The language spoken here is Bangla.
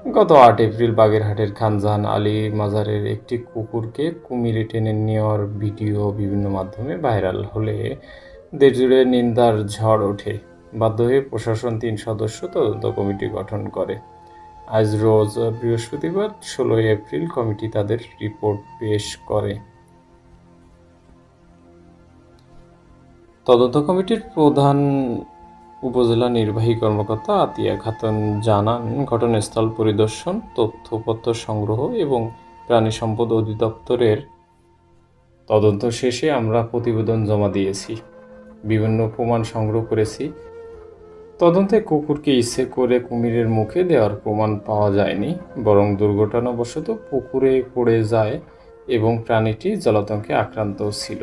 গত ৮ এপ্রিল বাগেরহাটের খানজাহান আলী মাজারের একটি কুকুরকে কুমিরে টেনে নেওয়ার ভিডিও বিভিন্ন মাধ্যমে ভাইরাল হলে দেশজুড়ে নিন্দার ঝড় ওঠে। বাধ্য হয়ে প্রশাসন ৩ সদস্য তদন্ত কমিটি গঠন করে। আজ রোজ বৃহস্পতিবার ১৬ এপ্রিল কমিটি তাদের রিপোর্ট পেশ করে। তদন্ত কমিটির প্রধান উপজেলা নির্বাহী কর্মকর্তা আতিয়া খাতুন জানান, ঘটনাস্থল পরিদর্শন, তথ্যপত্র সংগ্রহ এবং প্রাণী সম্পদ অধিদপ্তরের তদন্ত শেষে আমরা প্রতিবেদন জমা দিয়েছি। বিভিন্ন প্রমাণ সংগ্রহ করেছি। তদন্তে কুকুরকে ইচ্ছে করে কুমিরের মুখে দেওয়ার প্রমাণ পাওয়া যায়নি, বরং দুর্ঘটনাবশত পুকুরে পড়ে যায় এবং প্রাণীটি জলাতঙ্কে আক্রান্ত ছিল।